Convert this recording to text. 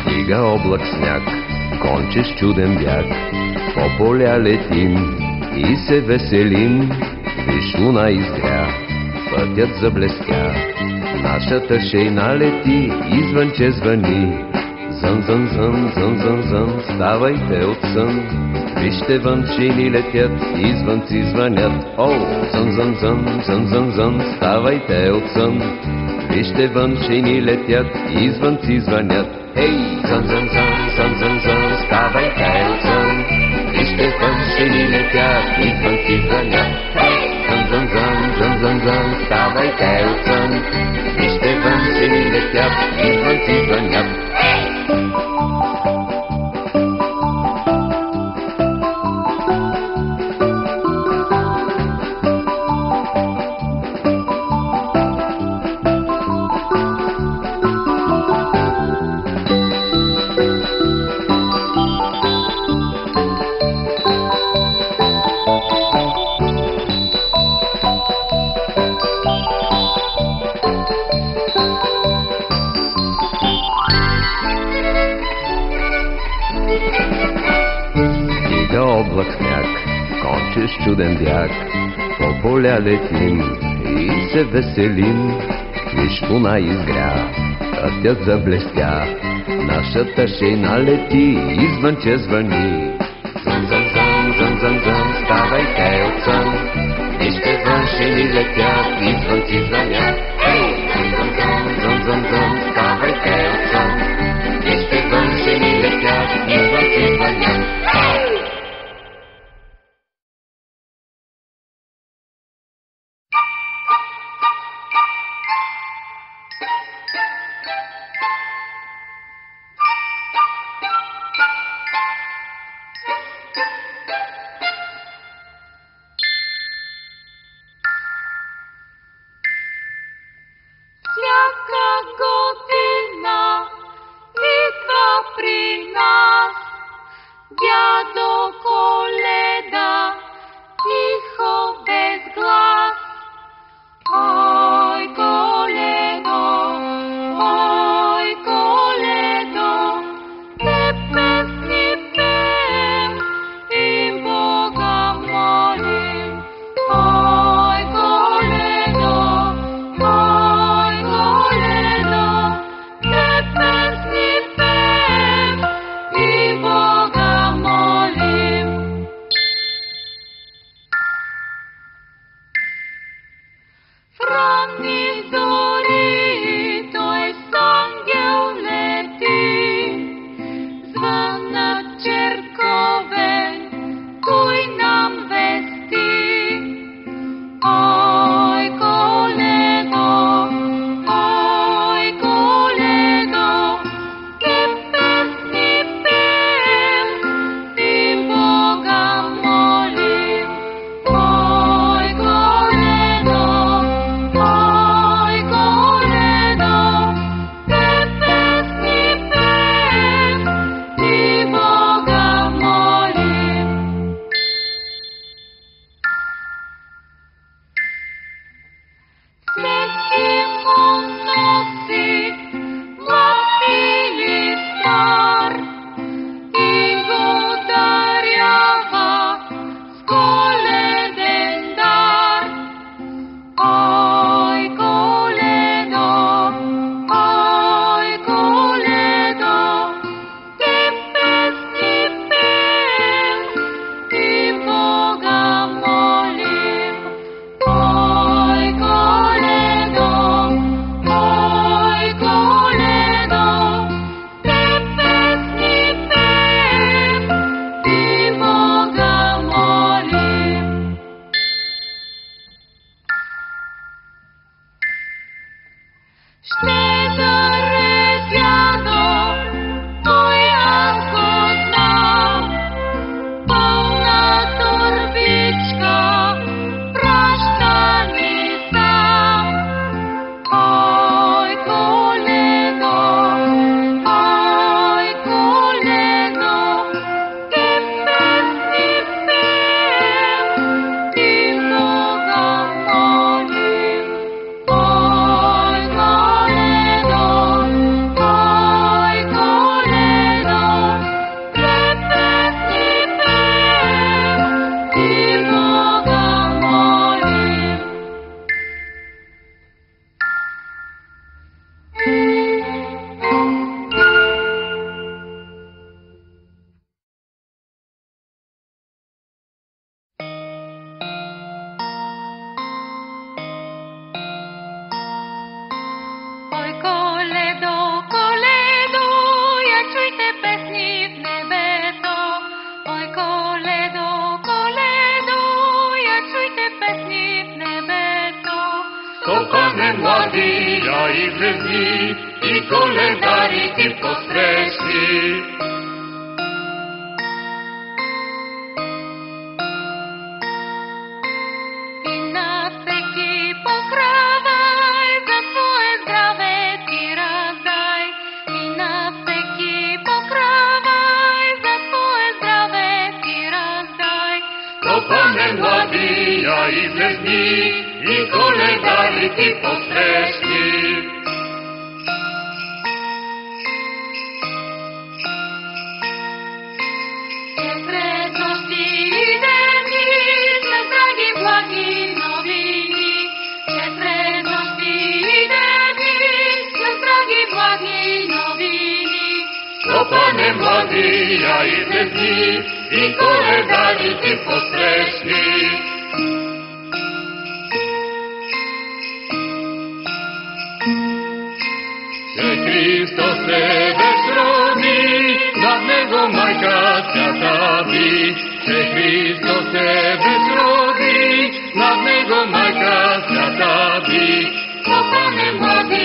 Дига облак сняг, конче с чуден бяг, по поля летим и се веселим. Виж, луна изгря, пътят заблестя, нашата шейна лети, извънче звъни. Зън, зън, зън, зън, зън, зън, ставайте от сън. Вижте вън, шейни летят, извънци звънят. О, зън, зън, зън, зън, зън, зън, ставайте от сън. Вижте вън, шейни летят, извънци звънят. Ей, зън, зън, зън, зън, зън, зън, ставайте от сън. Вижте вън, шейни летят, извънци звънят. Зън, зън, зън, зън, зън, зън, ставайте от сън. Вижте вън, шейни летят, извънци звънят. Облак сняг, конче с чуден бяг, по поля летим и се веселим. Виж, луна изгря, пътят заблестя, нашата шейна лети, извънче звъни. Зън, зън, зън, зън, зън, зън, ставайте от сън. Вижте вън, шейни летят, извънци звънят. Зън, зън, зън, зън, зън, ставайте от сън. Вижте вън, шейни летят, извънци звънят. Всяка година идва при нас дядо Коледа, тихо без глас. Ой, Коледо, ой, Коледо, те песни пеем и Бога молим. Ой, Коледо, ой, Коледо, те песни пеем и Бога молим. В ранни зори той с ангел лети, звънът черковен той нам вести. Ой, Коледо, ой, Коледо, те песни пеем и Бога молим. Ой, Коледо, ой, Коледо, те песни пеем и Бога молим. След зиму носи млад или стар и го дарява с коледен дар. Ой, Коледо, ой, Коледо, те песни пеем и Бога молим. Ой, Коледо, Pане младия и влезни, и коледарите посрещни. И на всеки покравай, за твое здраве ти раздай. И на всеки покравай, за твое здраве ти раздай. Пане младия и влезни, и коледарите посрещни. Сред нощи и дни, след драги благи новини. Сред нощи и дни, след драги благи новини. Пане младия и влезни, и коледарите посрещни. Христос се безроди, над него майка свята ви. Че Христос се безроди, над него майка свята ви. Пане млади